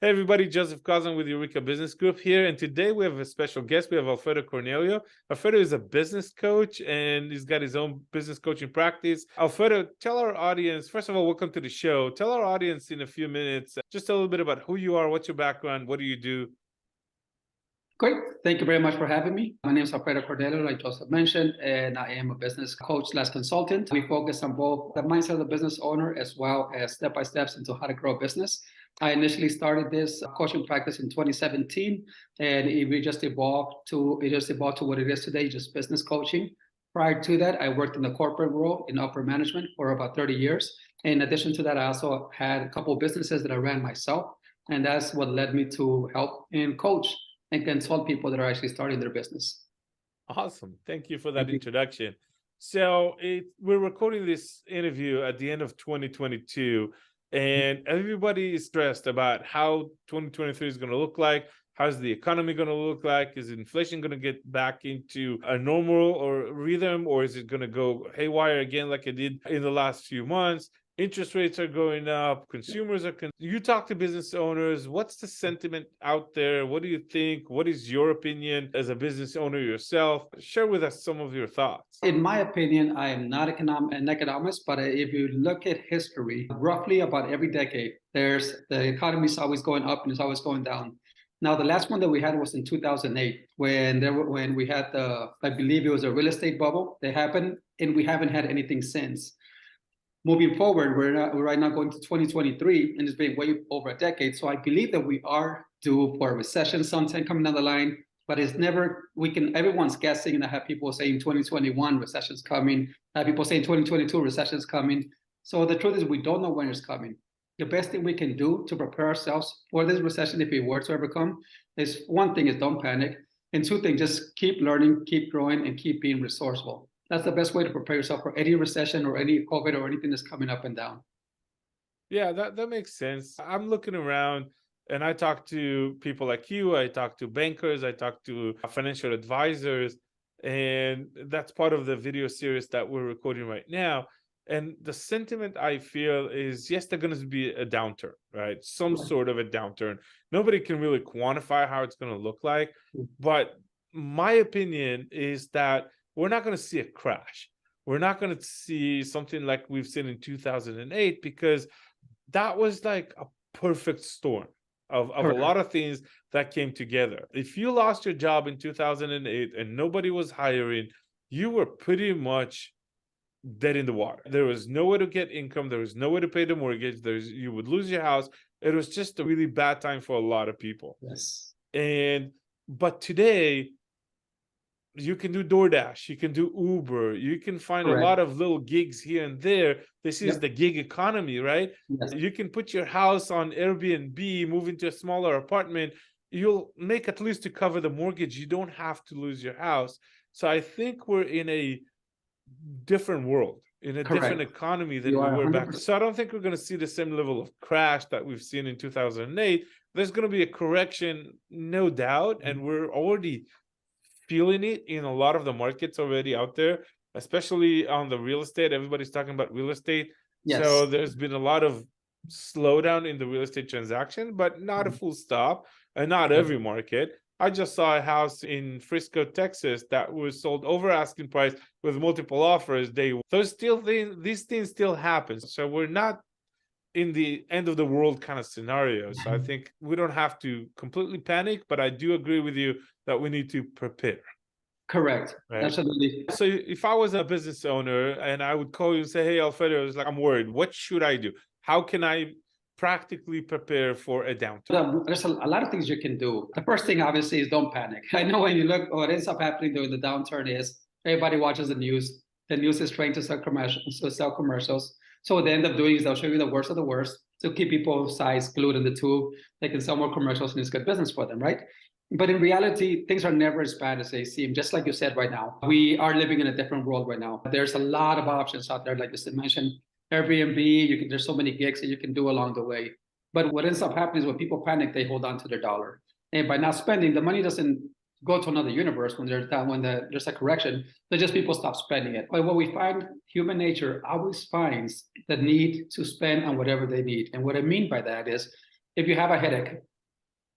Hey everybody, Joseph Gozlan with Eureka Business Group here, and today we have a special guest. We have Alfredo Cornelio. Alfredo is a business coach, and he's got his own business coaching practice. Alfredo, tell our audience, first of all, welcome to the show. Tell our audience in a few minutes just a little bit about who you are, what's your background, what do you do? Great. Thank you very much for having me. My name is Alfredo Cornelio, like Joseph mentioned, and I am a business coach/consultant. We focus on both the mindset of the business owner as well as step-by-steps into how to grow a business. I initially started this coaching practice in 2017, and it just evolved to what it is today, just business coaching. Prior to that, I worked in the corporate world in upper management for about 30 years. In addition to that, I also had a couple of businesses that I ran myself, and that's what led me to help and coach and consult people that are actually starting their business. Awesome. Thank you for that introduction. So we're recording this interview at the end of 2022, and everybody is stressed about how 2023 is going to look like. How's the economy going to look like? Is inflation going to get back into a normal or rhythm, or is it going to go haywire again like it did in the last few months? Interest rates are going up. Consumers are. You talk to business owners. What's the sentiment out there? What do you think? What is your opinion as a business owner yourself? Share with us some of your thoughts. In my opinion, I am not an economist, but if you look at history, roughly about every decade, the economy is always going up and it's always going down. Now, the last one that we had was in 2008, when we had I believe it was a real estate bubble that happened, and we haven't had anything since. Moving forward, we're right now going to 2023, and it's been way over a decade. So I believe that we are due for a recession sometime coming down the line, but it's never, everyone's guessing, and I have people saying 2021 recession's coming. I have people saying 2022 recession's coming. So the truth is we don't know when it's coming. The best thing we can do to prepare ourselves for this recession, if it were to ever come, is one thing is don't panic. And two things, just keep learning, keep growing, and keep being resourceful. That's the best way to prepare yourself for any recession or any COVID or anything that's coming up and down. Yeah, that makes sense. I'm looking around and I talk to people like you. I talk to bankers. I talk to financial advisors. And that's part of the video series that we're recording right now. And the sentiment I feel is, yes, there's going to be a downturn, right? Some sort of a downturn. Nobody can really quantify how it's going to look like. But my opinion is that we're not going to see a crash. We're not going to see something like we've seen in 2008, because that was like a perfect storm of a lot of things that came together. If you lost your job in 2008 and nobody was hiring, you were pretty much dead in the water. There was no way to get income. There was no way to pay the mortgage. You would lose your house. It was just a really bad time for a lot of people. Yes. But today, you can do DoorDash, you can do Uber, you can find a lot of little gigs here and there. This is the gig economy, right? Yes. You can put your house on Airbnb, move into a smaller apartment. You'll make at least to cover the mortgage. You don't have to lose your house. So I think we're in a different world, in a different economy than we were back. So I don't think we're going to see the same level of crash that we've seen in 2008. There's going to be a correction, no doubt, and we're already feeling it in a lot of the markets already out there, especially on the real estate. Everybody's talking about real estate. Yes. So there's been a lot of slowdown in the real estate transaction, but not a full stop, and not every market. I just saw a house in Frisco, Texas that was sold over asking price with multiple offers. These things still happen. So we're not in the end of the world kind of scenario. So I think we don't have to completely panic, but I do agree with you that we need to prepare. Correct. Right? Absolutely. So if I was a business owner and I would call you and say, hey, Alfredo, I'm worried. What should I do? How can I practically prepare for a downturn? There's a lot of things you can do. The first thing, obviously, is don't panic. I know when you look, what ends up happening during the downturn is everybody watches the news. The news is trained to sell commercials. So what they end up doing is they'll show you the worst of the worst to keep people's eyes glued in the tube. They can sell more commercials and it's good business for them, right? But in reality, things are never as bad as they seem. Just like you said right now, we are living in a different world right now. There's a lot of options out there, like you mentioned, Airbnb. There's so many gigs that you can do along the way. But what ends up happening is when people panic, they hold on to their dollar. And by not spending, the money doesn't go to another universe when there's a correction. So just people stop spending it. But what we find, human nature always finds the need to spend on whatever they need. And what I mean by that is, if you have a headache,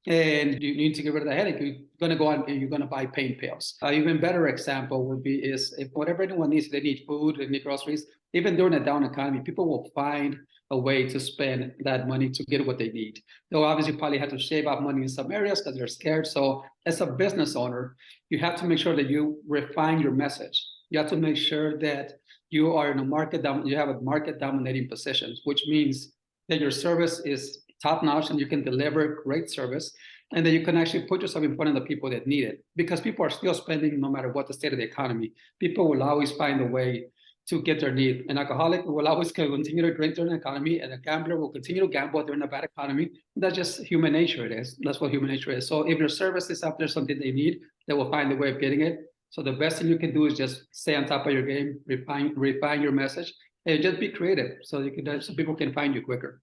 and you need to get rid of the headache, you're going to go out and you're going to buy pain pills. Even better example would be is if whatever anyone needs, they need food, they need groceries, even during a down economy, people will find a way to spend that money to get what they need. They'll obviously probably have to shave off money in some areas because they're scared. So as a business owner, you have to make sure that you refine your message. You have to make sure that you are in a market, you have a market dominating position, which means that your service is top notch and you can deliver great service, and that you can actually put yourself in front of the people that need it, because people are still spending no matter what the state of the economy. People will always find a way to get their need. An alcoholic will always continue to drink during the economy, and a gambler will continue to gamble during a bad economy. That's just human nature. It is. That's what human nature is. So if your service is out there, something they need, they will find a way of getting it. So the best thing you can do is just stay on top of your game, refine your message, and just be creative so so people can find you quicker.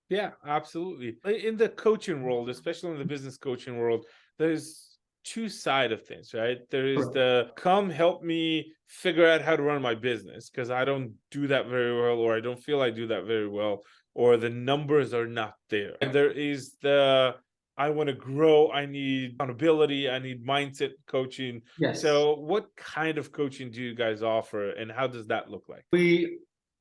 Yeah, absolutely. In the coaching world, especially in the business coaching world, there's two sides of things, right? There is the come help me figure out how to run my business because I don't do that very well, or I don't feel I do that very well, or the numbers are not there. And there is the I want to grow, I need accountability, I need mindset coaching. Yes. So what kind of coaching do you guys offer, and how does that look like?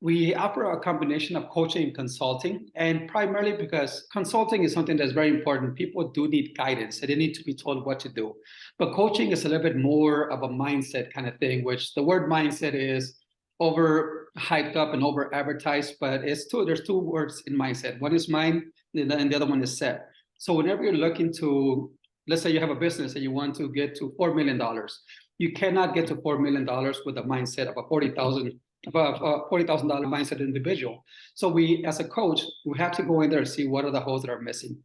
We offer a combination of coaching and consulting, and primarily because consulting is something that's very important. People do need guidance and they need to be told what to do. But coaching is a little bit more of a mindset kind of thing, which the word mindset is over hyped up and over advertised, but there's two words in mindset. One is mind and the other one is set. So whenever you're looking to, let's say you have a business and you want to get to $4 million, you cannot get to $4 million with a mindset of a $40,000 mindset individual. So we, as a coach, we have to go in there and see what are the holes that are missing.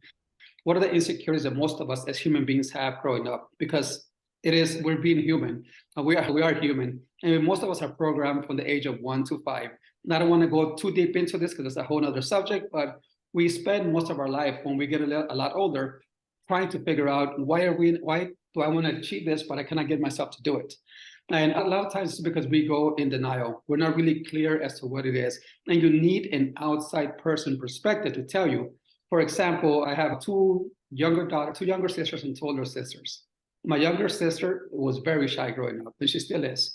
What are the insecurities that most of us as human beings have growing up? Because we're being human. We are human. And most of us are programmed from the age of 1 to 5. And I don't want to go too deep into this because it's a whole other subject, but we spend most of our life when we get a lot older trying to figure out why do I want to achieve this, but I cannot get myself to do it. And a lot of times it's because we go in denial. We're not really clear as to what it is. And you need an outside person perspective to tell you. For example, I have two younger sisters and 2 older sisters. My younger sister was very shy growing up, and she still is.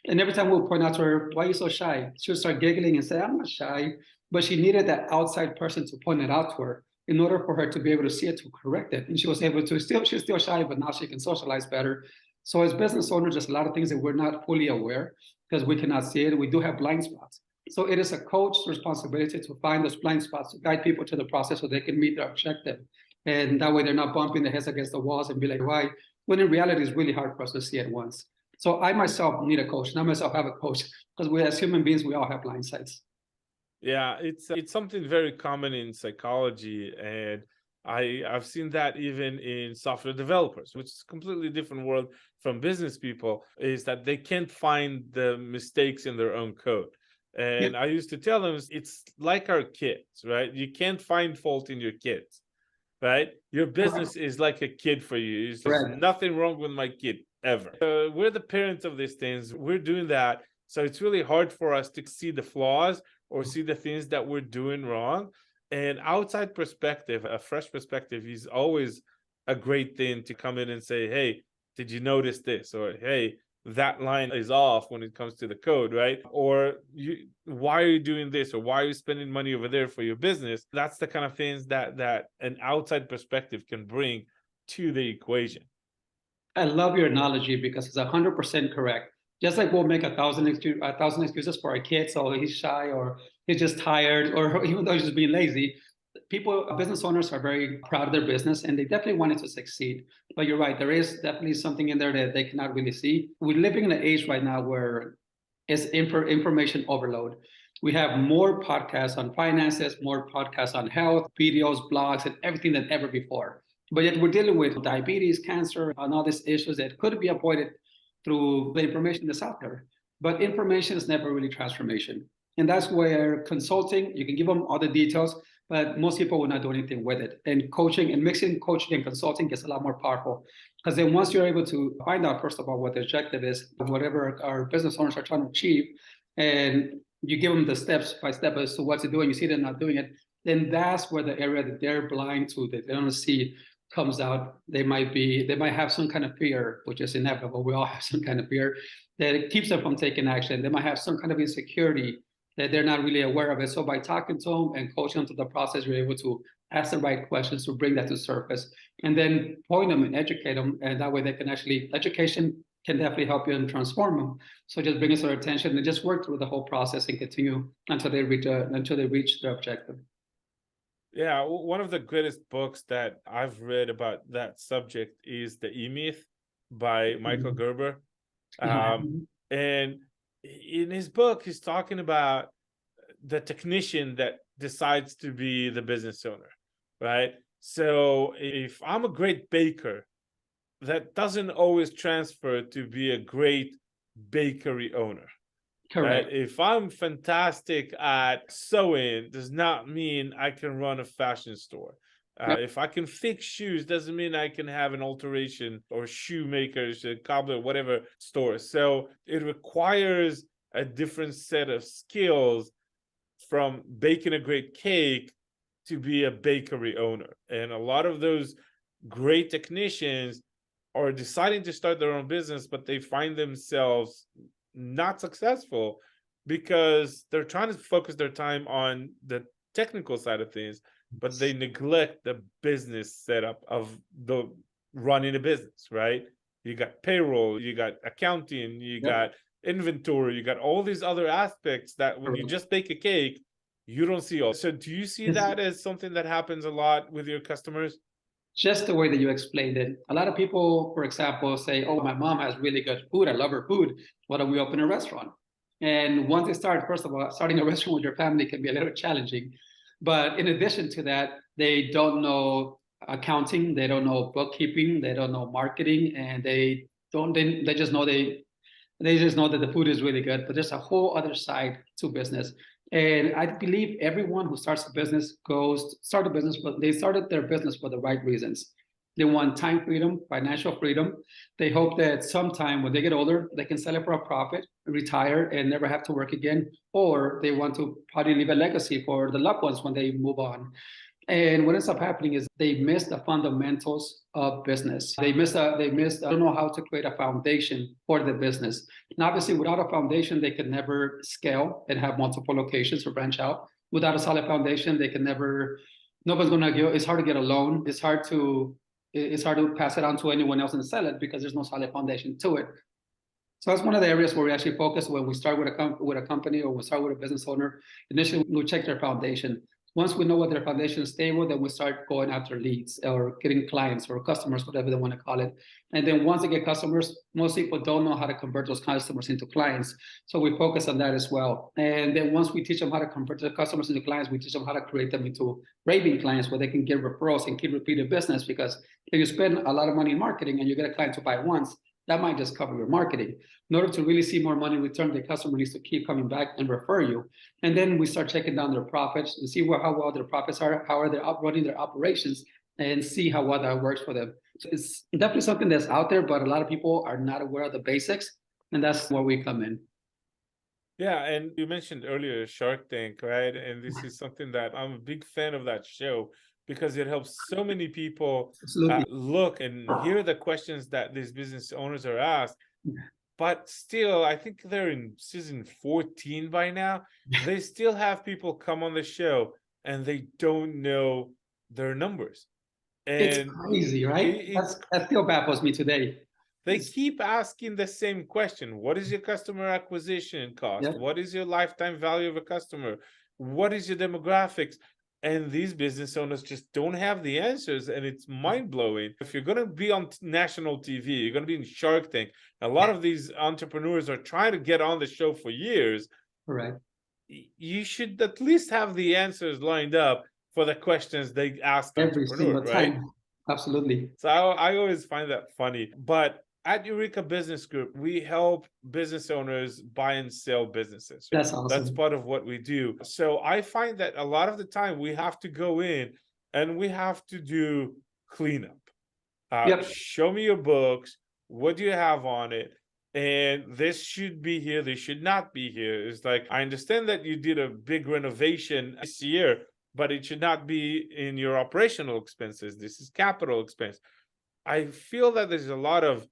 And every time we'll point out to her, why are you so shy? She'll start giggling and say, I'm not shy. But she needed that outside person to point it out to her in order for her to be able to see it, to correct it. And she was able to she's still shy, but now she can socialize better. So as business owners, there's a lot of things that we're not fully aware because we cannot see it. We do have blind spots. So it is a coach's responsibility to find those blind spots, to guide people to the process so they can meet their objective. And that way they're not bumping their heads against the walls and be like, why? When in reality, it's really hard for us to see it once. So I myself need a coach, and I myself have a coach, because we as human beings, we all have blind sides. Yeah, it's something very common in psychology, and I've seen that even in software developers, which is a completely different world from business people, is that they can't find the mistakes in their own code. And I used to tell them it's like our kids, right? You can't find fault in your kids, right? Your business is like a kid for you. There's nothing wrong with my kid ever. We're the parents of these things. We're doing that. So it's really hard for us to see the flaws or see the things that we're doing wrong. And outside perspective, a fresh perspective is always a great thing to come in and say, hey, did you notice this? Or, hey, that line is off when it comes to the code, right? Or why are you doing this? Or why are you spending money over there for your business? That's the kind of things that an outside perspective can bring to the equation. I love your analogy because it's 100% correct. Just like we'll make 1,000 excuses for our kids, so he's shy or he's just tired, or even though he's just being lazy. Business owners are very proud of their business and they definitely want it to succeed. But you're right, there is definitely something in there that they cannot really see. We're living in an age right now where it's information overload. We have more podcasts on finances, more podcasts on health, videos, blogs, and everything than ever before. But yet we're dealing with diabetes, cancer, and all these issues that could be avoided through the information that's out there. But information is never really transformation. And that's where consulting, you can give them all the details, but most people will not do anything with it. And coaching and mixing coaching and consulting gets a lot more powerful. Because then once you're able to find out, first of all, what the objective is, whatever our business owners are trying to achieve, and you give them the steps by step as to what to do, and you see they're not doing it, then that's where the area that they're blind to, that they don't see, comes out, they might have some kind of fear, which is inevitable. We all have some kind of fear that it keeps them from taking action. They might have some kind of insecurity that they're not really aware of it. So by talking to them and coaching them through the process, you're able to ask the right questions to bring that to surface, and then point them and educate them. And that way they can education can definitely help you and transform them. So just bring it to their attention and just work through the whole process and continue until they reach their objective. Yeah, one of the greatest books that I've read about that subject is The E-Myth by Michael Gerber. And in his book, he's talking about the technician that decides to be the business owner, right? So if I'm a great baker, that doesn't always transfer to be a great bakery owner. Correct. Right? If I'm fantastic at sewing, does not mean I can run a fashion store. If I can fix shoes, doesn't mean I can have an alteration or shoemakers, a cobbler, whatever store. So it requires a different set of skills from baking a great cake to be a bakery owner. And a lot of those great technicians are deciding to start their own business, but they find themselves not successful because they're trying to focus their time on the technical side of things, but they neglect the business setup of the running a business, right? You got payroll, you got accounting, you got inventory, you got all these other aspects that when you just bake a cake, you don't see all. So do you see that as something that happens a lot with your customers? Just the way that you explained it. A lot of people, for example, say, oh, my mom has really good food. I love her food. Why don't we open a restaurant? And once they start, first of all, starting a restaurant with your family can be a little challenging. But in addition to that, they don't know accounting, they don't know bookkeeping, they don't know marketing, and they just know that the food is really good. But there's a whole other side to business. And I believe everyone who starts a business but they started their business for the right reasons. They want time freedom, financial freedom. They hope that sometime when they get older, they can sell it for a profit, retire, and never have to work again. Or they want to probably leave a legacy for the loved ones when they move on. And what ends up happening is they miss the fundamentals of business. They don't know how to create a foundation for the business. And obviously, without a foundation, they can never scale and have multiple locations or branch out. Without a solid foundation, nobody's going to it's hard to get a loan. It's hard to pass it on to anyone else and sell it because there's no solid foundation to it. So that's one of the areas where we actually focus when we start with a company or we start with a business owner. Initially, we check their foundation. Once we know what their foundation is stable, then we start going after leads or getting clients or customers, whatever they want to call it. And then once they get customers, most people don't know how to convert those customers into clients. So we focus on that as well. And then once we teach them how to convert the customers into clients, we teach them how to create them into raving clients where they can get referrals and keep repeating business. Because if you spend a lot of money in marketing and you get a client to buy once, that might just cover your marketing. In order to really see more money in return, the customer needs to keep coming back and refer you. And then we start checking down their profits and see how well their profits are, how are they running their operations, and see how well that works for them. So it's definitely something that's out there, but a lot of people are not aware of the basics, and that's where we come in. Yeah, and you mentioned earlier Shark Tank, right? And this is something that I'm a big fan of that show because it helps so many people look and hear the questions that these business owners are asked. But still, I think they're in season 14 by now. They still have people come on the show and they don't know their numbers. And it's crazy, right? That still baffles me today. They keep asking the same question. What is your customer acquisition cost? Yep. What is your lifetime value of a customer? What is your demographics? And these business owners just don't have the answers, and it's mind-blowing. If you're going to be on national TV, you're going to be in Shark Tank. A lot of these entrepreneurs are trying to get on the show for years. Correct. You should at least have the answers lined up for the questions they ask every single right? time. Absolutely. So I always find that funny. But at Eureka Business Group, we help business owners buy and sell businesses. That's awesome. That's part of what we do. So I find that a lot of the time we have to go in and we have to do cleanup. Show me your books. What do you have on it? And this should be here. This should not be here. It's like, I understand that you did a big renovation this year, but it should not be in your operational expenses. This is capital expense. I feel that there's a lot of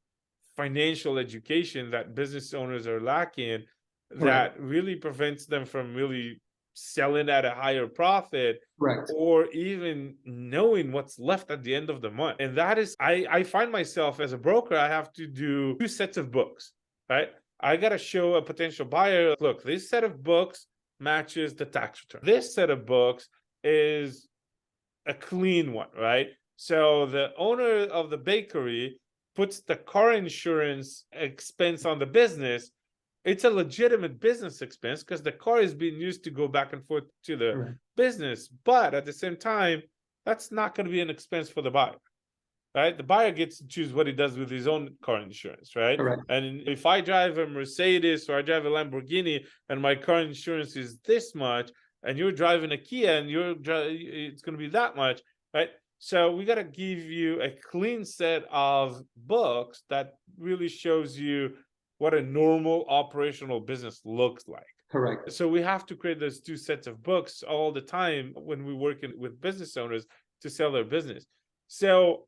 financial education that business owners are lacking Correct. that really prevents them from really selling at a higher profit Correct. or even knowing what's left at the end of the month. And that is, I find myself as a broker, I have to do 2 sets of books, right? I got to show a potential buyer, look, this set of books matches the tax return. This set of books is a clean one, right? So the owner of the bakery puts the car insurance expense on the business. It's a legitimate business expense because the car is being used to go back and forth to the Correct. business. But at the same time, that's not going to be an expense for the buyer, right? The buyer gets to choose what he does with his own car insurance, right? Correct. And if I drive a Mercedes or I drive a Lamborghini and my car insurance is this much, and you're driving a Kia and it's going to be that much, right? So we got to give you a clean set of books that really shows you what a normal operational business looks like. Correct. So we have to create those 2 sets of books all the time when we work with business owners to sell their business. So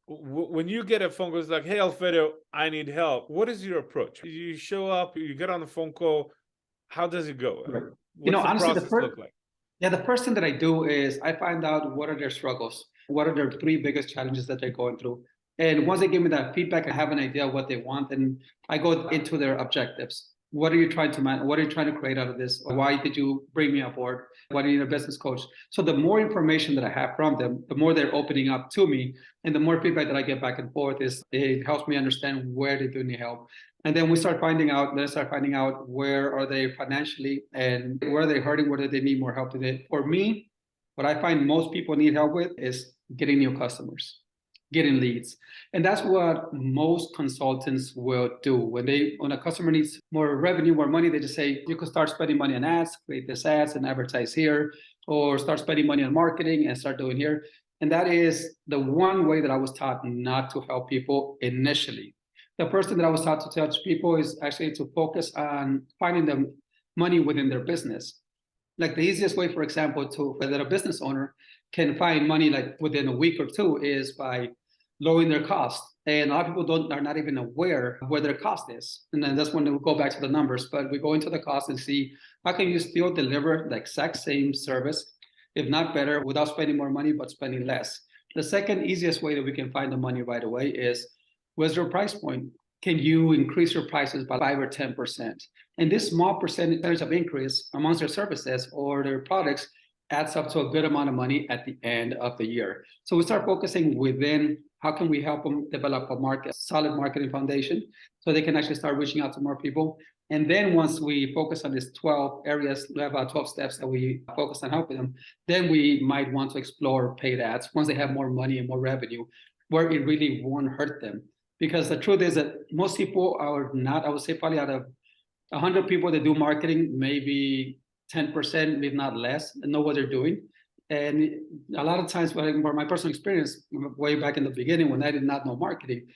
when you get a phone call, it's like, hey, Alfredo, I need help. What is your approach? You show up, you get on the phone call. How does it go? Right. What's the Honestly, process look like? Yeah, the first thing that I do is I find out what are their struggles, what are their 3 biggest challenges that they're going through. And once they give me that feedback, I have an idea of what they want, and I go into their objectives. What are you trying to What are you trying to create out of this? Why did you bring me on board? Why do you need a business coach? So the more information that I have from them, the more they're opening up to me, and the more feedback that I get back and forth it helps me understand where they do need help. And then let's start finding out where are they financially and where are they hurting, where do they need more help with it. For me, what I find most people need help with is getting new customers, getting leads. And that's what most consultants will do. When a customer needs more revenue, more money, they just say, you could start spending money on ads, create this ads and advertise here, or start spending money on marketing and start doing here. And that is the one way that I was taught not to help people initially. The first thing that I was taught to touch people is actually to focus on finding them money within their business. Like the easiest way, for example, that a business owner can find money like within a week or 2 is by lowering their cost. And a lot of people are not even aware of where their cost is. And then that's when we go back to the numbers. But we go into the cost and see how can you still deliver the exact same service, if not better, without spending more money, but spending less. The second easiest way that we can find the money right away is, what's your price point? Can you increase your prices by 5 or 10%? And this small percentage of increase amongst their services or their products adds up to a good amount of money at the end of the year. So we start focusing within how can we help them develop a solid marketing foundation so they can actually start reaching out to more people. And then once we focus on these 12 areas, we have about 12 steps that we focus on helping them, then we might want to explore paid ads once they have more money and more revenue, where it really won't hurt them. Because the truth is that most people are not, I would say probably out of 100 people that do marketing, maybe 10%, if not less, know what they're doing. And a lot of times, for my personal experience, way back in the beginning when I did not know marketing,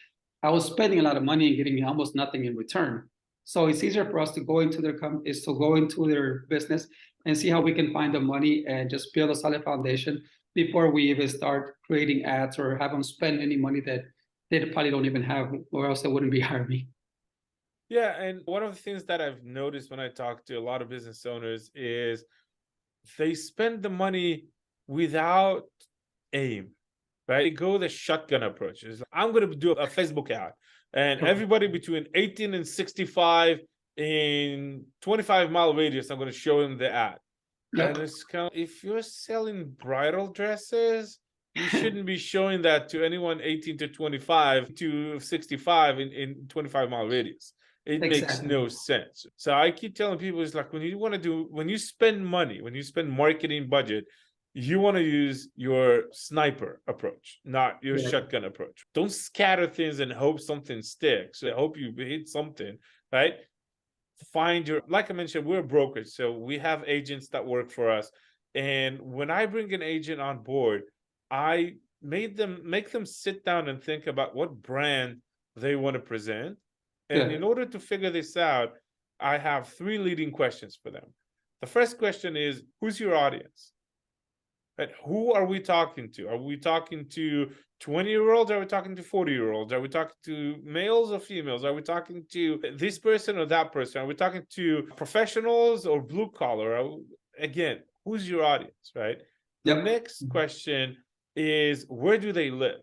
I was spending a lot of money and getting almost nothing in return. So it's easier for us to go into their business and see how we can find the money and just build a solid foundation before we even start creating ads or have them spend any money that they probably don't even have, or else they wouldn't be hiring me. Yeah, and one of the things that I've noticed when I talk to a lot of business owners is they spend the money without aim, right? They go the shotgun approach. I'm going to do a Facebook ad, and everybody between 18 and 65 in 25-mile radius, I'm going to show them the ad. Yep. And it's kind of, if you're selling bridal dresses, you shouldn't be showing that to anyone 18 to 25 to 65 in 25-mile radius. It makes no sense. So I keep telling people, it's like when you spend money, when you spend marketing budget, you want to use your sniper approach, not your shotgun approach. Don't scatter things and hope something sticks. I hope you hit something, right? Like I mentioned, we're brokers, so we have agents that work for us. And when I bring an agent on board, I make them sit down and think about what brand they want to present. And in order to figure this out, I have 3 leading questions for them. The first question is, who's your audience? But who are we talking to? Are we talking to 20-year-olds? Are we talking to 40-year-olds? Are we talking to males or females? Are we talking to this person or that person? Are we talking to professionals or blue collar? Again, who's your audience, right? The Yep. next question is, where do they live?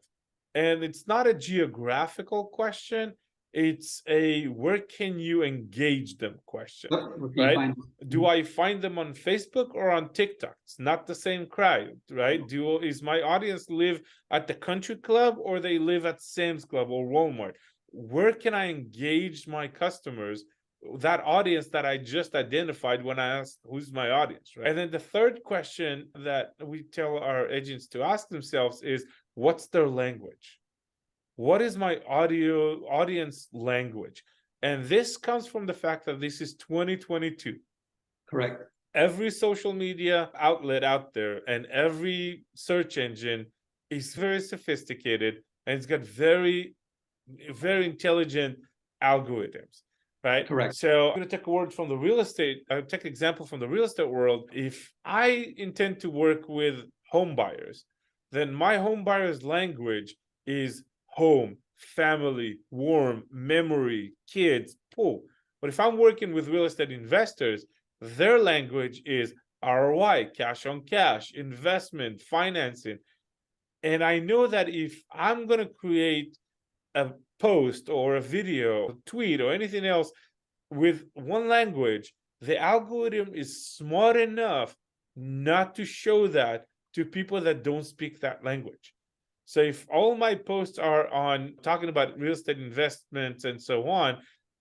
And it's not a geographical question. It's a where can you engage them question, right? Do I find them on Facebook or on TikTok? It's not the same crowd, right? Is my audience live at the country club or they live at Sam's Club or Walmart? Where can I engage my customers, that audience that I just identified when I asked who's my audience, right? And then the third question that we tell our agents to ask themselves is, what's their language? What is my audience language? And this comes from the fact that this is 2022. Correct. Every social media outlet out there and every search engine is very sophisticated, and it's got very, very intelligent algorithms, right? Correct. So I'm going to take a word from the real estate. I'll take an example from the real estate world. If I intend to work with home buyers, then my home buyers language is home, family, warm, memory, kids, pool. But if I'm working with real estate investors, their language is ROI, cash on cash, investment, financing. And I know that if I'm going to create a post or a video, a tweet, or anything else with one language, the algorithm is smart enough not to show that to people that don't speak that language. So if all my posts are on talking about real estate investments and so on,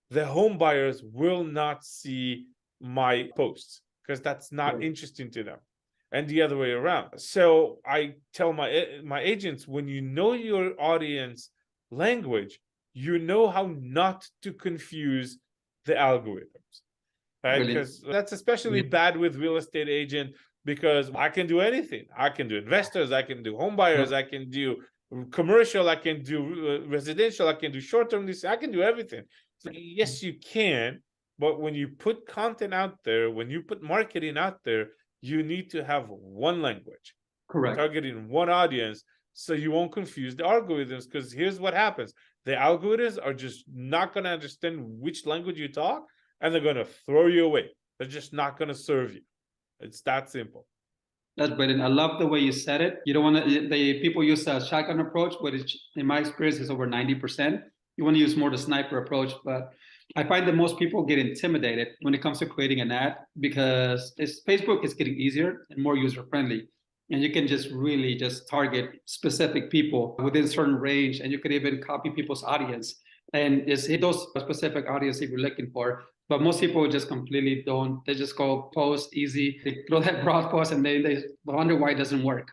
the home buyers will not see my posts because that's not interesting to them, and the other way around. So I tell my agents, when you know your audience language, you know how not to confuse the algorithms, right? Because that's especially bad with real estate agent, because I can do anything. I can do investors, I can do home buyers, I can do commercial, I can do residential, I can do short-term leasing, I can do everything. So yes, you can, but when you put content out there, when you put marketing out there, you need to have one language. Correct. Targeting one audience, so you won't confuse the algorithms, because here's what happens. The algorithms are just not going to understand which language you talk, and they're going to throw you away. They're just not going to serve you. It's that simple. That's brilliant. I love the way you said it. You don't want to, the people use a shotgun approach, but in my experience, is over 90%. You want to use more the sniper approach, but I find that most people get intimidated when it comes to creating an ad, because Facebook is getting easier and more user-friendly. And you can just really just target specific people within a certain range, and you could even copy people's audience and just hit those specific audience if you're looking for. But most people just completely don't. They just go post easy. They throw that broad post and they wonder why it doesn't work.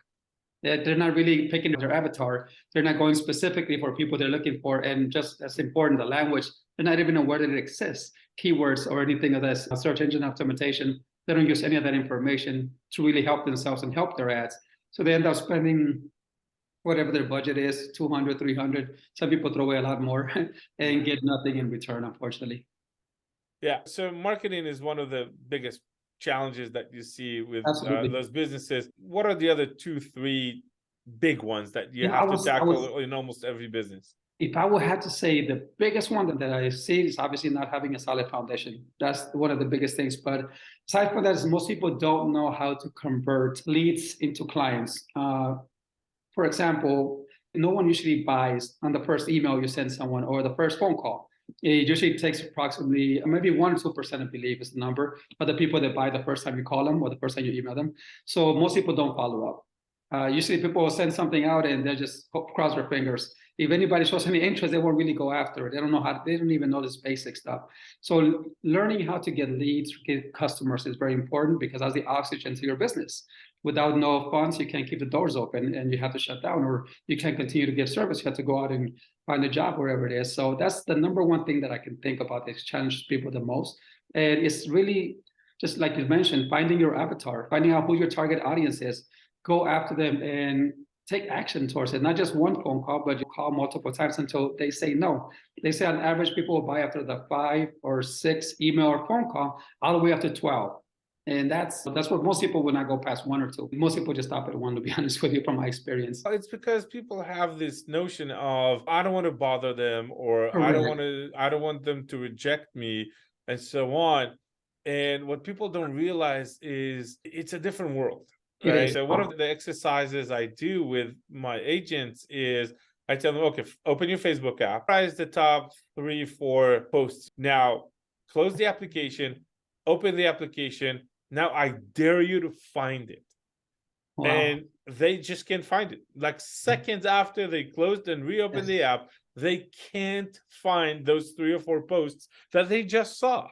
They're not really picking their avatar. They're not going specifically for people they're looking for. And just as important, the language, they're not even aware that it exists. Keywords or anything of this, search engine optimization, they don't use any of that information to really help themselves and help their ads. So they end up spending whatever their budget is, 200, 300. Some people throw away a lot more and get nothing in return, unfortunately. Yeah, so marketing is one of the biggest challenges that you see with those businesses. What are the other 2-3 big ones that you have to tackle in almost every business? If I would have to say, the biggest one that I see is obviously not having a solid foundation. That's one of the biggest things. But aside from that, is most people don't know how to convert leads into clients. For example, no one usually buys on the first email you send someone or the first phone call. It usually takes approximately maybe 1 or 2%, I believe, is the number of the people that buy the first time you call them or the first time you email them. So most people don't follow up. Usually people will send something out and they just cross their fingers. If anybody shows any interest, they won't really go after it. They don't know how, they don't even know this basic stuff. So learning how to get leads, get customers is very important, because that's the oxygen to your business. Without no funds, you can't keep the doors open and you have to shut down, or you can't continue to give service. You have to go out and find a job wherever it is. So that's the number one thing that I can think about that challenges people the most. And it's really, just like you mentioned, finding your avatar, finding out who your target audience is, go after them and take action towards it. Not just one phone call, but you call multiple times until they say no. They say on average, people will buy after the 5 or 6 email or phone call, all the way up to 12. And that's what most people will not go past one or two. Most people just stop at one, to be honest with you, from my experience. It's because people have this notion of, I don't want to bother them, or Correct. I don't want them to reject me, and so on. And what people don't realize is it's a different world, It right? is. So one of the exercises I do with my agents is I tell them, okay, open your Facebook app, prize the top 3-4 posts. Now close the application, open the application. Now I dare you to find it. Wow. And they just can't find it. Like seconds after they closed and reopened the app, they can't find those 3 or 4 posts that they just saw.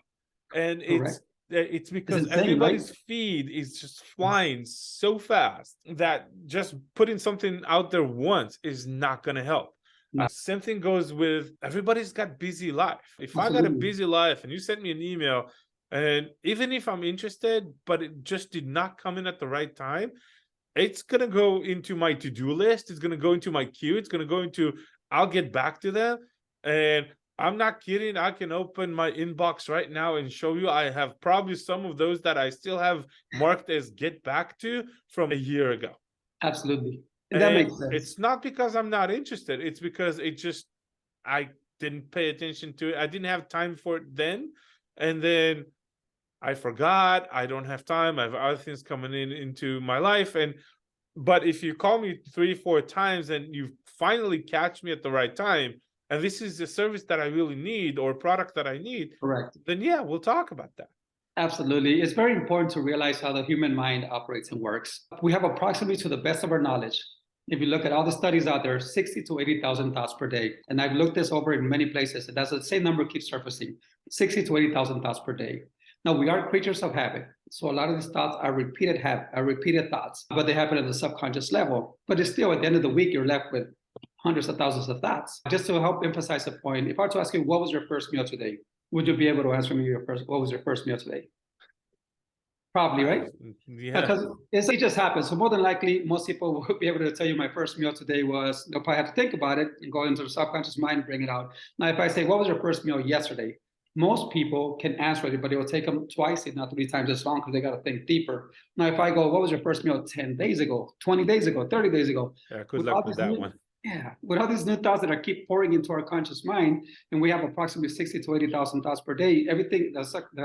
And Correct. it's because insane, everybody's right? feed is just flying so fast that just putting something out there once is not going to help. No. Same thing goes with, everybody's got busy life. If I got a Absolutely. busy life and you sent me an email, and even if I'm interested, but it just did not come in at the right time, it's going to go into my to-do list. It's going to go into my queue. It's going to go into, I'll get back to them. And I'm not kidding. I can open my inbox right now and show you. I have probably some of those that I still have marked as get back to from a year ago. Absolutely. And that And makes sense. it's not because I'm not interested. It's because I didn't pay attention to it. I didn't have time for it then. And then I forgot, I don't have time, I have other things coming into my life. But if you call me 3-4 times and you finally catch me at the right time, and this is a service that I really need or product that I need, Correct. then yeah, we'll talk about that. Absolutely. It's very important to realize how the human mind operates and works. We have approximately, to the best of our knowledge, if you look at all the studies out there, 60 to 80,000 thoughts per day. And I've looked this over in many places, and that's the same number keeps surfacing, 60 to 80,000 thoughts per day. Now, we are creatures of habit. So a lot of these thoughts are repeated thoughts, but they happen at the subconscious level. But it's still, at the end of the week, you're left with hundreds of thousands of thoughts. Just to help emphasize the point, if I were to ask you, what was your first meal today? Would you be able to answer me what was your first meal today? Probably, right? Yeah. Because it just happens. So more than likely, most people will be able to tell you my first meal today was, they'll probably have to think about it and go into the subconscious mind and bring it out. Now, if I say, what was your first meal yesterday? Most people can answer it, but it will take them twice, if not 3 times as long, because they got to think deeper. Now, if I go, what was your first meal 10 days ago, 20 days ago, 30 days ago? Yeah, good luck with that one. Yeah, with all these new thoughts that are keep pouring into our conscious mind, and we have approximately 60 to 80,000 thoughts per day, everything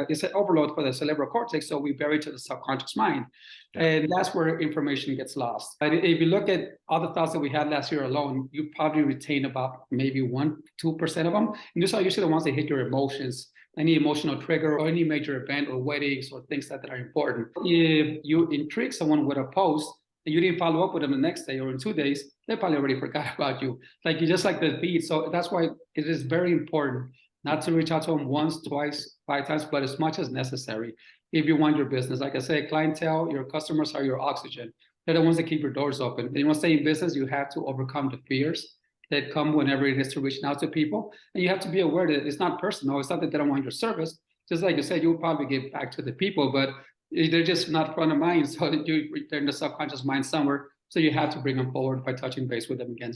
is an overload for the cerebral cortex, so we bury to the subconscious mind. Yeah. And that's where information gets lost. If you look at all the thoughts that we had last year alone, you probably retain about maybe 1-2% of them. And these are usually the ones that hit your emotions, any emotional trigger or any major event or weddings or things that are important. If you intrigue someone with a post, and you didn't follow up with them the next day or in 2 days, they probably already forgot about you. Like, you just like the feed. So that's why it is very important not to reach out to them once, twice, 5 times, but as much as necessary if you want your business. Like I say, clientele, your customers are your oxygen. They're the ones that keep your doors open. And you want to stay in business, you have to overcome the fears that come whenever it is to reach out to people. And you have to be aware that it's not personal. It's not that they don't want your service. Just like you said, you'll probably give back to the people, but they're just not front of mind. So they're in the subconscious mind somewhere. So you have to bring them forward by touching base with them again.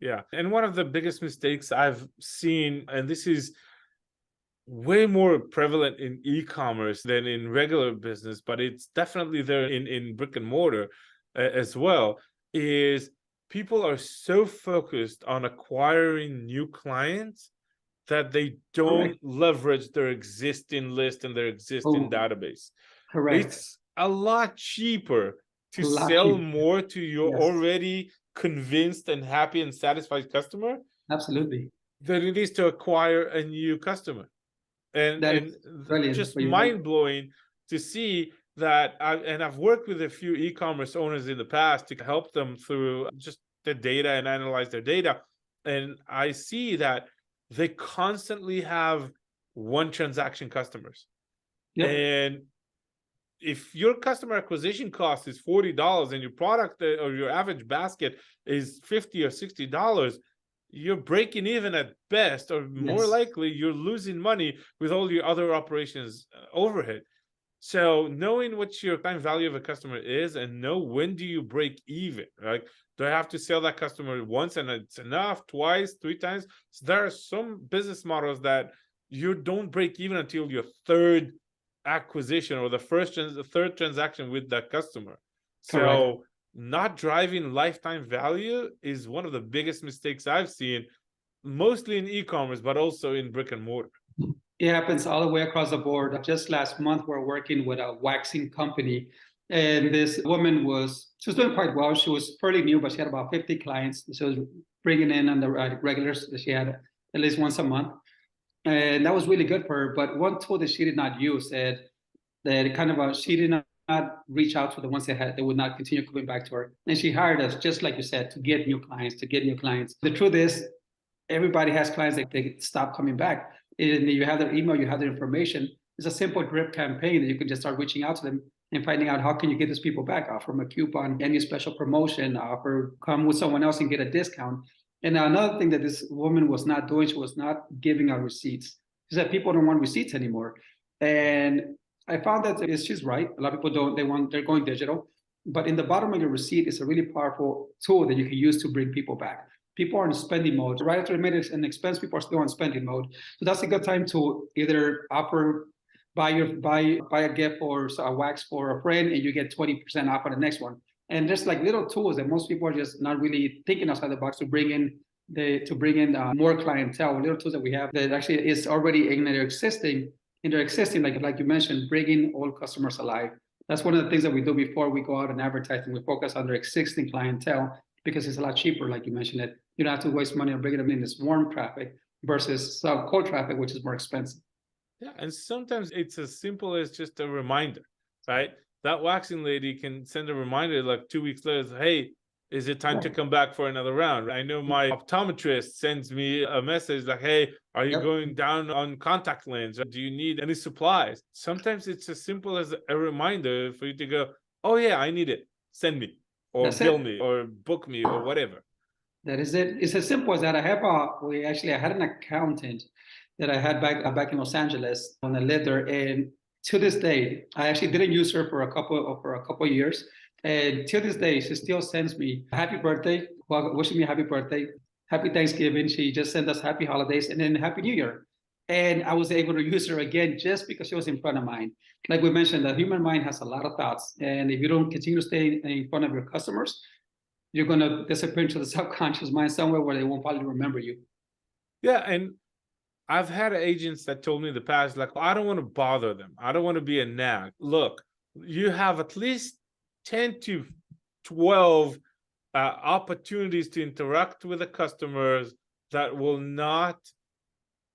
Yeah. And one of the biggest mistakes I've seen, and this is way more prevalent in e-commerce than in regular business, but it's definitely there in brick and mortar as well, is people are so focused on acquiring new clients that they don't leverage their existing list and their existing database. Correct. It's a lot cheaper to sell more to your already convinced and happy and satisfied customer. Absolutely. Than it is to acquire a new customer. And just mind-blowing to see that. I've worked with a few e-commerce owners in the past to help them through just the data and analyze their data. And I see that they constantly have one transaction customers. Yep. And if your customer acquisition cost is $40 and your product or your average basket is $50 or $60, you're breaking even at best, or more likely you're losing money with all your other operations overhead. So knowing what your time value of a customer is and know when do you break even, right? Do I have to sell that customer once and it's enough, twice, 3 times? So there are some business models that you don't break even until your 3rd acquisition or the third transaction with that customer. Correct. So not driving lifetime value is one of the biggest mistakes I've seen, mostly in e-commerce, but also in brick and mortar. It happens all the way across the board. Just last month, we're working with a waxing company, and this woman she was doing quite well. She was fairly new, but she had about 50 clients. She was bringing in on the regulars that she had at least once a month. And that was really good for her. But one tool that she did not use said that she did not reach out to the ones that would not continue coming back to her. And she hired us, just like you said, to get new clients. The truth is, everybody has clients that they stop coming back. And you have their email, you have their information. It's a simple drip campaign that you can just start reaching out to them and finding out how can you get these people back, offer them a coupon, any special promotion, offer come with someone else and get a discount. And another thing that this woman was not doing, she was not giving out receipts. She said people don't want receipts anymore. And I found that she's right. A lot of people they're going digital. But in the bottom of your receipt is a really powerful tool that you can use to bring people back. People are in spending mode. Right after they made an expense, people are still on spending mode. So that's a good time to either buy a gift or a wax for a friend, and you get 20% off on the next one. And there's like little tools that most people are just not really thinking outside the box to bring in more clientele. Little tools that we have that actually is already in their existing, like you mentioned, bringing old customers alive. That's one of the things that we do before we go out and advertise, and we focus on their existing clientele because it's a lot cheaper, like you mentioned it. You don't have to waste money on bringing them in this warm traffic versus cold traffic, which is more expensive. Yeah, and sometimes it's as simple as just a reminder, right? That waxing lady can send a reminder like 2 weeks later, hey, is it time to come back for another round? I know my optometrist sends me a message like, hey, are you going down on contact lens? Do you need any supplies? Sometimes it's as simple as a reminder for you to go, oh yeah, I need it. Send me or bill me or book me or whatever. That is it. It's as simple as that. I had an accountant that I had back in Los Angeles when I lived there, and to this day, I actually didn't use her for a couple of years, and to this day, she still sends me happy birthday, wishing me happy birthday, happy Thanksgiving. She just sent us happy holidays and then happy New Year. And I was able to use her again just because she was in front of mine. Like we mentioned, the human mind has a lot of thoughts, and if you don't continue to stay in front of your customers, you're going to disappear into the subconscious mind somewhere where they won't probably remember you. Yeah, and I've had agents that told me in the past, like, I don't want to bother them. I don't want to be a nag. Look, you have at least 10 to 12 opportunities to interact with the customers that will not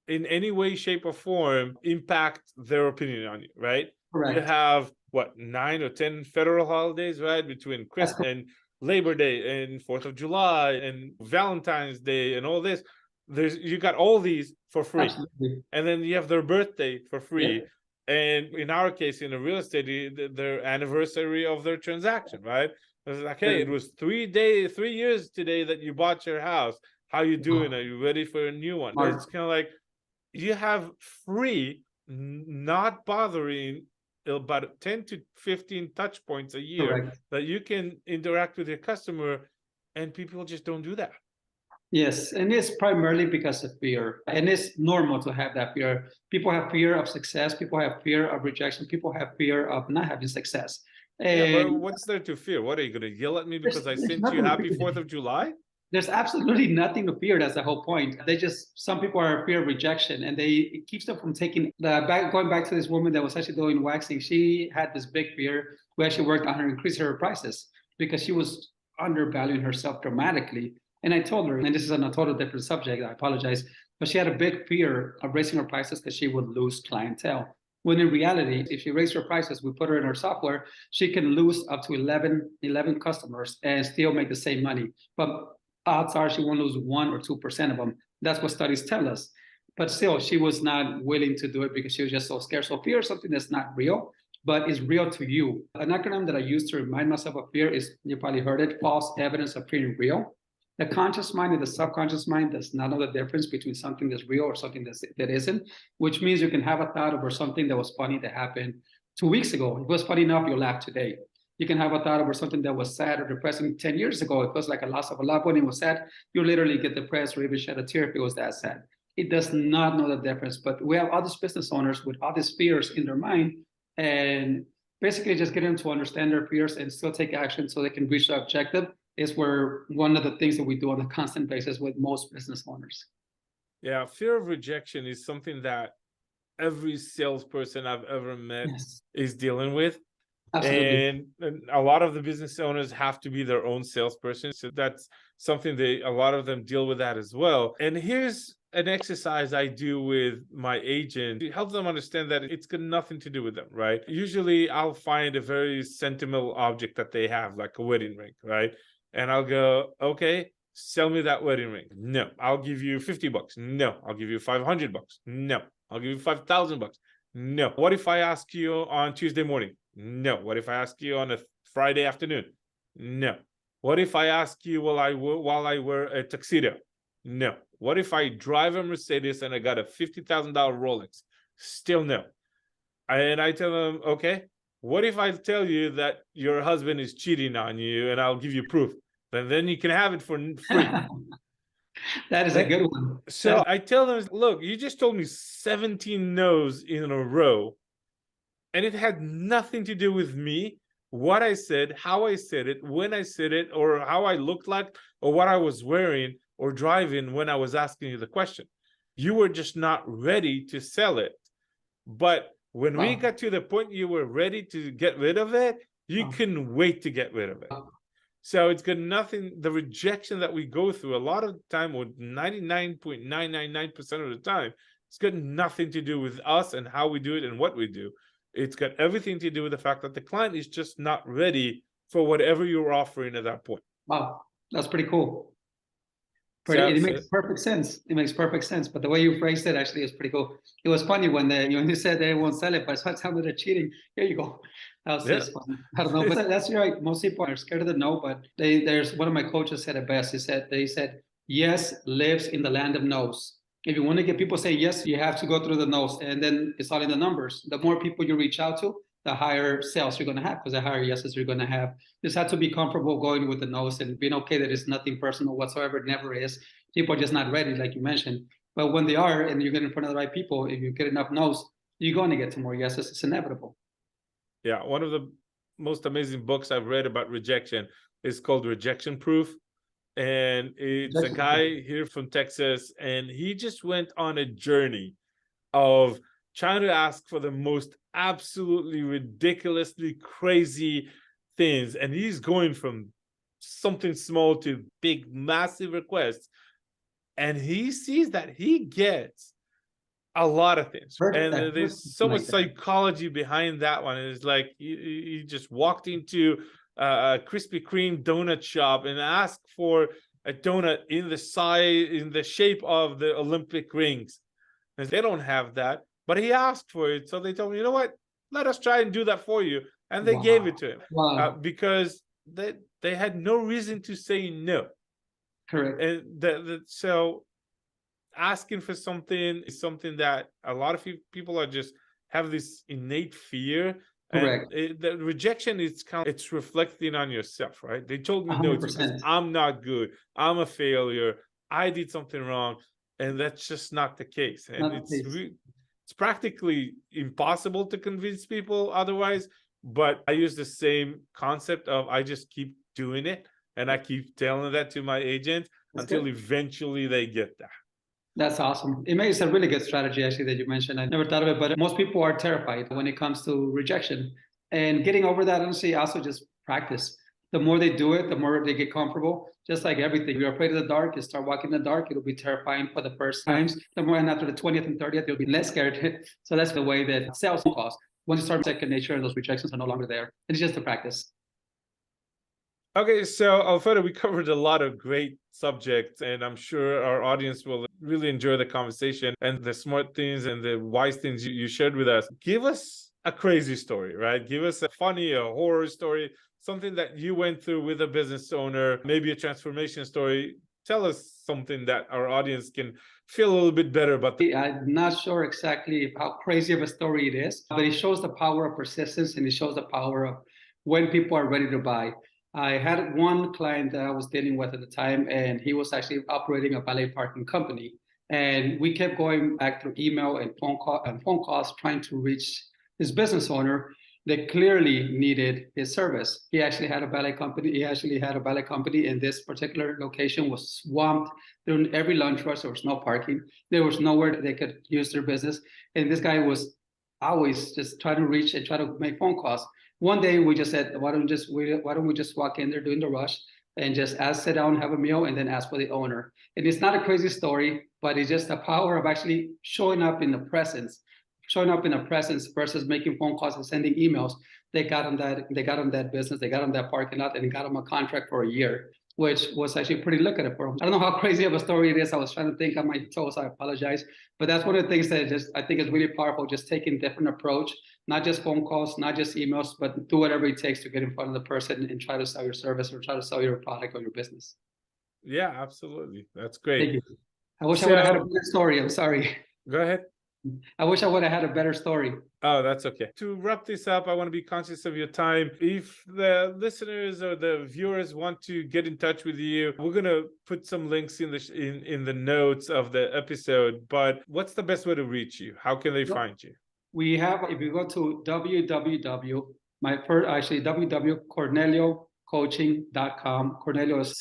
in any way, shape, or form impact their opinion on you, right? Correct. You have, 9 or 10 federal holidays, right? Between Christmas and Labor Day and 4th of July and Valentine's Day and all this. You got all these for free. Absolutely. And then you have their birthday for free. Yeah. And in our case, in a real estate, their anniversary of their transaction, right? It's like, hey, it was 3 years today that you bought your house. How you doing? Are you ready for a new one? Right. It's kind of like you have free, not bothering about 10 to 15 touch points a year. Correct. That you can interact with your customer, and people just don't do that. Yes, and it's primarily because of fear. And it's normal to have that fear. People have fear of success. People have fear of rejection. People have fear of not having success. And yeah, but what's there to fear? What, are you going to yell at me because I sent you happy 4th of July? There's absolutely nothing to fear. That's the whole point. Some people are in fear of rejection, and it keeps them from taking going back to this woman that was actually doing waxing. She had this big fear. We actually worked on her, increase her prices because she was undervaluing herself dramatically. And I told her, and this is on a total different subject, I apologize, but she had a big fear of raising her prices because she would lose clientele. When in reality, if she raised her prices, we put her in her software, she can lose up to 11 customers and still make the same money. But odds are she won't lose 1 or 2% of them. That's what studies tell us. But still, she was not willing to do it because she was just so scared. So fear is something that's not real, but is real to you. An acronym that I use to remind myself of fear is, you probably heard it, false evidence appearing real. The conscious mind and the subconscious mind does not know the difference between something that's real or something that isn't, which means you can have a thought over something that was funny that happened 2 weeks ago. It was funny enough, you'll laugh today. You can have a thought over something that was sad or depressing 10 years ago. It was like a loss of a loved one. It was sad. You literally get depressed or even shed a tear if it was that sad. It does not know the difference. But we have all these business owners with all these fears in their mind And basically just getting them to understand their fears and still take action so they can reach their objective is where one of the things that we do on a constant basis with most business owners. Yeah, fear of rejection is something that every salesperson I've ever met Yes, is dealing with. absolutely. And a lot of the business owners have to be their own salesperson. So that's something a lot of them deal with that as well. And here's an exercise I do with my agent to help them understand that it's got nothing to do with them, right? Usually I'll find a very sentimental object that they have, like a wedding ring, right? And I'll go, okay, sell me that wedding ring. No, I'll give you $50. No, I'll give you $500. No, I'll give you $5,000. No. What if I ask you on Tuesday morning? No. What if I ask you on a Friday afternoon? No. What if I ask you while I wear a tuxedo? No. What if I drive a Mercedes and I got a $50,000 Rolex? Still no. And I tell them, okay, what if I tell you that your husband is cheating on you and I'll give you proof? Then you can have it for free. That is a good one. So I tell them, look, you just told me 17 no's in a row, and it had nothing to do with me, what I said, how I said it, when I said it, or how I looked like, or what I was wearing or driving when I was asking you the question. You were just not ready to sell it. But when we got to the point you were ready to get rid of it, you couldn't wait to get rid of it. So it's got nothing, the rejection that we go through a lot of the time, or 99.999% of the time, it's got nothing to do with us and how we do it and what we do. It's got everything to do with the fact that the client is just not ready for whatever you're offering at that point. Wow, that's pretty cool. It makes perfect sense. It makes perfect sense. But the way you phrased it actually is pretty cool. It was funny when you said they won't sell it, but by the time they're cheating, here you go. That was just fun. I don't know, but that's right. Most people are scared of the no, but there's one of my coaches said it best. They said, yes lives in the land of no's. If you want to get people say yes, you have to go through the no's, and then it's all in the numbers. The more people you reach out to, the higher sales you're going to have, because the higher yeses you're going to have. You just have to be comfortable going with the no's and being okay that it's nothing personal whatsoever. It never is. People are just not ready, like you mentioned. But when they are, and you get in front of the right people, if you get enough no's, you're going to get some more yeses. It's inevitable. Yeah, one of the most amazing books I've read about rejection is called Rejection Proof. And it's a guy here from Texas, and he just went on a journey of trying to ask for the most absolutely ridiculously crazy things. And he's going from something small to big, massive requests. And he sees that he gets a lot of things. And there's so much psychology behind that one. And it's like you just walked into a Krispy Kreme donut shop and asked for a donut in the shape of the Olympic rings. And they don't have that, but he asked for it. So they told me, you know what? Let us try and do that for you. And they gave it to him because they had no reason to say no. Correct. And so asking for something is something that a lot of people are just have this innate fear. Correct. And the rejection is it's reflecting on yourself, right? They told me 100%. No, it's because I'm not good. I'm a failure. I did something wrong. And that's just not the case. And it's practically impossible to convince people otherwise. But I use the same concept of I just keep doing it. And I keep telling that to my agent until eventually they get that. That's awesome. It's a really good strategy, actually, that you mentioned. I never thought of it, but most people are terrified when it comes to rejection. And getting over that, honestly, also just practice. The more they do it, the more they get comfortable. Just like everything, you're afraid of the dark, you start walking in the dark, it'll be terrifying for the first times. The more, and after the 20th and 30th, you'll be less scared. So that's the way that sales cost. Once you start second nature, and those rejections are no longer there. It's just a practice. Okay, so Alfredo, we covered a lot of great subjects, and I'm sure our audience will really enjoy the conversation and the smart things and the wise things you shared with us. Give us a crazy story, right? Give us a funny, a horror story, something that you went through with a business owner, maybe a transformation story. Tell us something that our audience can feel a little bit better about. I'm not sure exactly how crazy of a story it is, but it shows the power of persistence, and it shows the power of when people are ready to buy. I had one client that I was dealing with at the time, and he was actually operating a valet parking company. And we kept going back through email and phone calls, trying to reach his business owner that clearly needed his service. He actually had a ballet company. And this particular location was swamped during every lunch rush. There was no parking. There was nowhere that they could use their business. And this guy was always just trying to reach and try to make phone calls. One day we just said, why don't we just walk in there during the rush and just sit down, have a meal, and then ask for the owner. And it's not a crazy story, but it's just the power of actually showing up in the presence versus making phone calls and sending emails. They got him that business, they got him that parking lot, and got him a contract for a year, which was actually pretty lucrative for him. I don't know how crazy of a story it is. I was trying to think on my toes. I apologize. But that's one of the things that I think is really powerful, just taking a different approach, not just phone calls, not just emails, but do whatever it takes to get in front of the person and try to sell your service or try to sell your product or your business. Yeah, absolutely. That's great. Thank you. I wish I would have had a better story. I'm sorry. Go ahead. I wish I would have had a better story. Oh, that's okay. To wrap this up, I want to be conscious of your time. If the listeners or the viewers want to get in touch with you, we're going to put some links in the notes of the episode. But what's the best way to reach you? How can they find you? We have, if you go to www.corneliocoaching.com. Cornelio is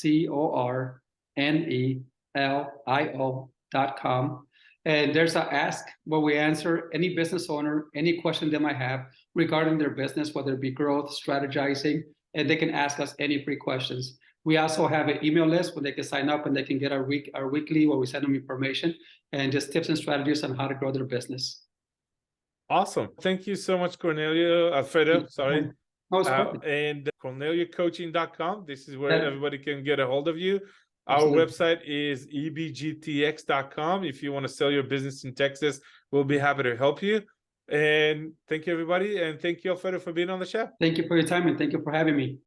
CORNELIO.com. And there's an ask where we answer any business owner, any question they might have regarding their business, whether it be growth, strategizing, and they can ask us any free questions. We also have an email list where they can sign up and they can get our weekly where we send them information and just tips and strategies on how to grow their business. Awesome. Thank you so much, Alfredo. Sorry. And CornelioCoaching.com. This is where everybody can get a hold of you. Absolutely. Our website is ebgtx.com. If you want to sell your business in Texas, we'll be happy to help you. And thank you, everybody. And thank you, Alfredo, for being on the show. Thank you for your time and thank you for having me.